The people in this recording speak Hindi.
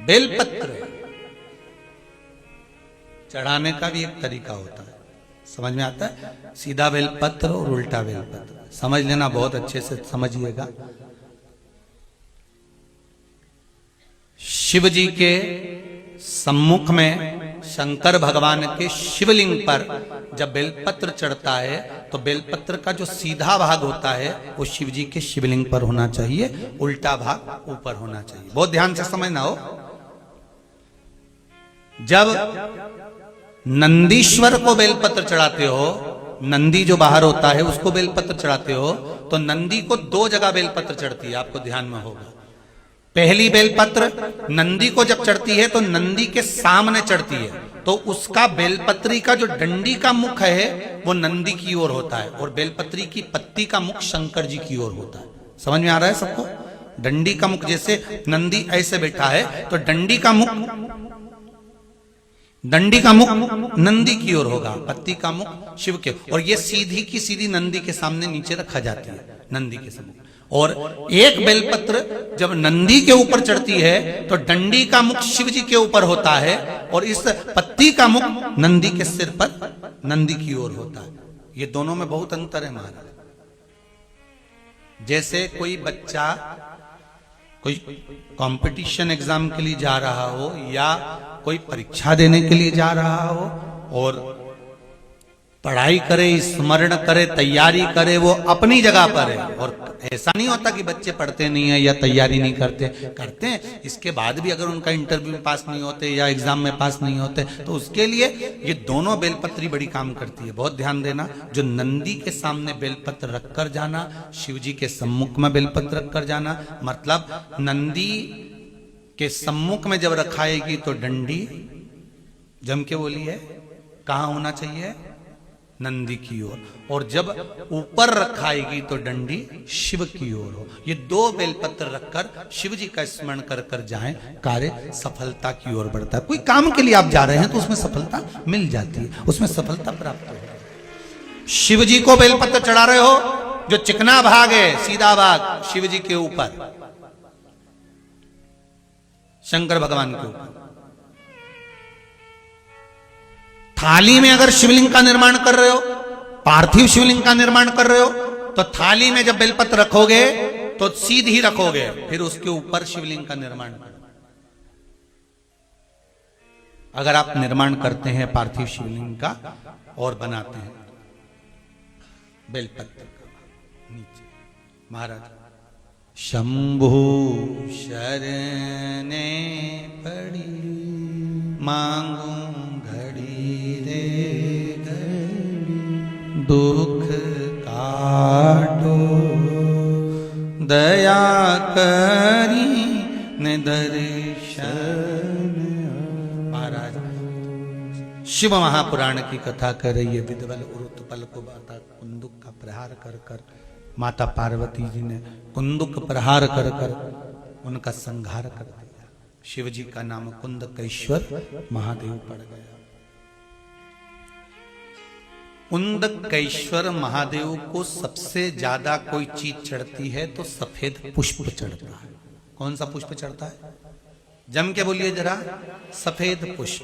बेलपत्र चढ़ाने का भी एक तरीका होता है, समझ में आता है? सीधा बेलपत्र और उल्टा बेलपत्र समझ लेना, बहुत अच्छे से समझिएगा। शिव जी के सम्मुख में शंकर भगवान के शिवलिंग पर जब बेलपत्र चढ़ता है तो बेलपत्र का जो सीधा भाग होता है वो शिव जी के शिवलिंग पर होना चाहिए, उल्टा भाग ऊपर होना चाहिए। बहुत ध्यान से समझना हो। जब नंदीश्वर को बेलपत्र चढ़ाते हो, नंदी जो बाहर होता है उसको बेलपत्र चढ़ाते हो, तो नंदी को दो जगह बेलपत्र चढ़ती है, आपको ध्यान में होगा। पहली बेलपत्र नंदी को जब चढ़ती है तो नंदी के सामने चढ़ती है, तो उसका बेलपत्री का जो डंडी का मुख है वो नंदी की ओर होता है और बेलपत्री की पत्ती का मुख शंकर जी की ओर होता है। समझ में आ रहा है सबको? डंडी का मुख, जैसे नंदी ऐसे बैठा है तो डंडी का मुख नंदी की ओर होगा, पत्ती का मुख शिव के, और ये सीधी की सीधी नंदी के सामने नीचे रखा जाती है, नंदी के सामने। और एक बेलपत्र जब नंदी के ऊपर चढ़ती है तो डंडी का मुख शिव जी के ऊपर होता है और इस पत्ती का मुख नंदी के सिर पर नंदी की ओर होता है। ये दोनों में बहुत अंतर है महाराज। जैसे कोई बच्चा कोई कंपटीशन एग्जाम के लिए जा रहा हो या कोई परीक्षा देने के लिए जा रहा हो और पढ़ाई करे, स्मरण करे, तैयारी करे, वो अपनी जगह पर है। और ऐसा नहीं होता कि बच्चे पढ़ते नहीं है या तैयारी नहीं करते हैं। इसके बाद भी अगर उनका इंटरव्यू में पास नहीं होते या एग्जाम में पास नहीं होते तो उसके लिए ये दोनों बेलपत्री बड़ी काम करती है। बहुत ध्यान देना, जो नंदी के सामने बेलपत्र रखकर जाना, शिव जी के सम्मुख में बेलपत्र रखकर जाना, मतलब नंदी के सम्मुख में जब रखाएगी तो डंडी जम के बोली है कहाँ होना चाहिए? नंदी की ओर। और जब ऊपर रखाएगी तो डंडी शिव की ओर हो। ये दो बेलपत्र रखकर शिव जी का स्मरण कर कर जाएं, कार्य सफलता की ओर बढ़ता है। कोई काम के लिए आप जा रहे हैं तो उसमें सफलता मिल जाती है, उसमें सफलता प्राप्त हो। शिव जी को बेलपत्र चढ़ा रहे हो, जो चिकना भाग है, सीधा भाग शिव जी के ऊपर, शंकर भगवान के ऊपर। थाली में अगर शिवलिंग का निर्माण कर रहे हो, पार्थिव शिवलिंग का निर्माण कर रहे हो, तो थाली में जब बेलपत्र रखोगे तो सीधी रखोगे, फिर उसके ऊपर शिवलिंग का निर्माण करो। अगर आप निर्माण करते हैं पार्थिव शिवलिंग का और बनाते हैं बेलपत्र का नीचे, महाराज शंभु शरणे पड़ी मांगू घड़ी रे घड़ी, दुख काटो दया करी ने दर्शन। महाराज शिव महापुराण की कथा कर रही है। विदवल उरुतपल को बाता कुंदुक का प्रहार कर कर माता पार्वती जी ने कुंदुक प्रहार कर कर उनका संहार कर दिया। शिव जी का नाम कुंदकेश्वर महादेव पड़ गया। कुंदकेश्वर महादेव को सबसे ज्यादा कोई चीज चढ़ती है तो सफेद पुष्प चढ़ता है। कौन सा पुष्प चढ़ता है? जम के बोलिए जरा। सफेद पुष्प।